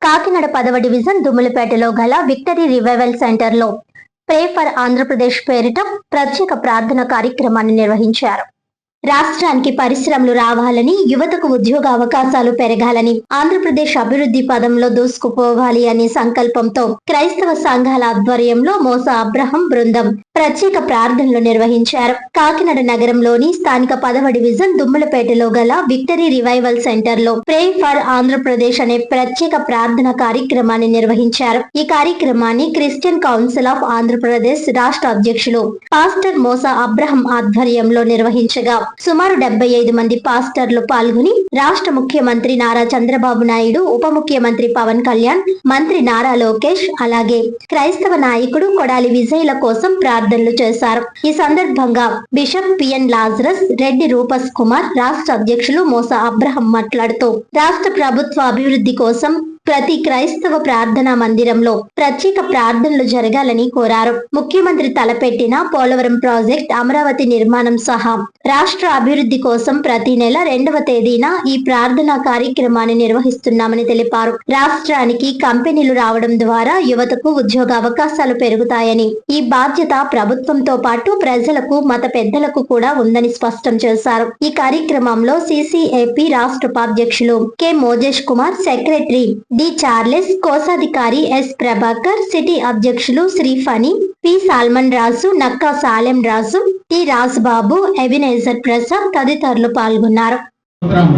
కాకినాడ 10వ డివిజన్ దుమ్ములపేటలో గల victory revival సెంటర్లో ప్రే ఫర్ ఆంధ్రప్రదేశ్ పేరిట ప్రత్యేక ప్రార్థన కార్యక్రమాన్ని నిర్వహించారు. రాష్ట్రానికి పరిశ్రమలు రావాలని, యువతకు ఉద్యోగ అవకాశాలు పెరగాలని, ఆంధ్రప్రదేశ్ అభివృద్ధి పదంలో దూసుకుపోవాలి అనే సంకల్పంతో క్రైస్తవ సంఘాల ఆధ్వర్యంలో మోసా అబ్రహం బృందం ప్రత్యేక ప్రార్థనలు నిర్వహించారు. కాకినాడ నగరంలోని స్థానిక 10వ డివిజన్ దుమ్ములపేటలో గల విక్టరీ రివైవల్ సెంటర్ లో ప్రే ఫర్ ఆంధ్రప్రదేశ్ అనే ప్రత్యేక ప్రార్థన కార్యక్రమాన్ని నిర్వహించారు. ఈ కార్యక్రమాన్ని క్రిస్టియన్ కౌన్సిల్ ఆఫ్ ఆంధ్రప్రదేశ్ రాష్ట్ర అధ్యక్షులు పాస్టర్ మోసా అబ్రహం ఆధ్వర్యంలో నిర్వహించగా సుమారు 75 మంది పాస్టర్లు పాల్గొని రాష్ట్ర ముఖ్యమంత్రి నారా చంద్రబాబు నాయుడు, ఉప ముఖ్యమంత్రి పవన్ కళ్యాణ్, మంత్రి నారా లోకేష్, అలాగే క్రైస్తవ నాయకుడు కొడాలి విజయ్ల కోసం ప్రార్థనలు చేశారు. ఈ సందర్భంగా bishop PN Lazarus, Reddy Rufus Kumar, రాష్ట్ర అధ్యక్షులు మోసా అబ్రహం మాట్లాడుతూ రాష్ట్ర ప్రభుత్వ అభివృద్ధి కోసం ప్రతి క్రైస్తవ ప్రార్థనా మందిరంలో ప్రత్యేక ప్రార్థనలు జరగాలని కోరారు. ముఖ్యమంత్రి తలపెట్టిన పోలవరం ప్రాజెక్ట్, అమరావతి నిర్మాణం సహా రాష్ట్ర అభివృద్ధి కోసం ప్రతి నెల 2వ తేదీన ఈ ప్రార్థనా కార్యక్రమాన్ని నిర్వహిస్తున్నామని తెలిపారు. రాష్ట్రానికి కంపెనీలు రావడం ద్వారా యువతకు ఉద్యోగ అవకాశాలు పెరుగుతాయని, ఈ బాధ్యత ప్రభుత్వంతో పాటు ప్రజలకు, మత పెద్దలకు కూడా ఉందని స్పష్టం చేశారు. ఈ కార్యక్రమంలో సిసిఏపి రాష్ట్ర ఉపాధ్యక్షులు K Mojesh Kumar, secretary D Charles, కోశాధికారి ఎస్ ప్రభాకర్, సిటీ అధ్యక్షులు Shri Phani, P Salman Raju, Nakka Salem Raju, T Rajubabu, Ebenezer Prasad తదితరులు పాల్గొన్నారు.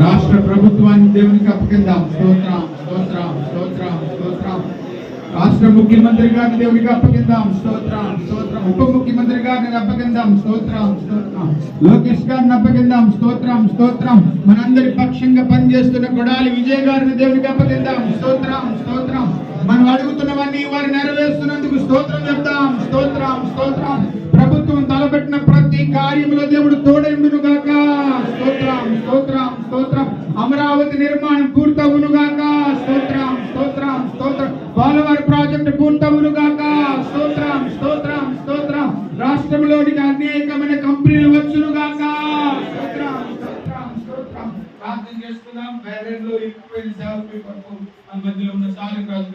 రాష్ట్ర ప్రభుత్వాన్ని దేవునికి అప్పగిందాం. స్తోత్రం స్తోత్రం స్తోత్రం స్తోత్రం. రాష్ట్ర ముఖ్యమంత్రి గారిని దేవునికి అప్పగిందాం. స్తోత్రం స్తోత్రం. ఉప ముఖ్యమంత్రి గారిని అప్పగిందాం. స్తోత్రం స్తోత్రం. లోకేష్ గారిని అప్పగిందాం. స్తోత్రం స్తోత్రం. మనందరి పక్షంగా పనిచేస్తున్న కొడాలి విజయ్ గారిని దేవునికి అప్పగిందాం. స్తోత్రం స్తోత్రం. మనం అడుగుతున్నవన్నీ వారు నెరవేరుస్తున్నందుకు స్తోత్రం చెప్తాం. స్తోత్రం స్తోత్రం. ప్రభుత్వం తలపెట్టిన ప్రతి కార్యంలో దేవుడు తోడైండును గాక. స్తోత్రం స్తోత్రం స్తోత్రం. అమరావతి నిర్మాణం పూర్తవును గాక. స్తోత్రం స్తోత్రం స్తోత్రం. పోలవరం ప్రాజెక్టు పూర్తవును గాక. స్తోత్రం స్తోత్రం స్తోత్రం. రాష్ట్రంలోనికి అనేకమైన కంపెనీలు వచ్చును గాక. స్తోత్రం స్తోత్రం స్తోత్రం. ప్రార్థన చేసుకుందాం. వేరేలో ఎక్కువ సేవకుల కొరకు మన మధ్యలో ఉన్న సాలిం రాజు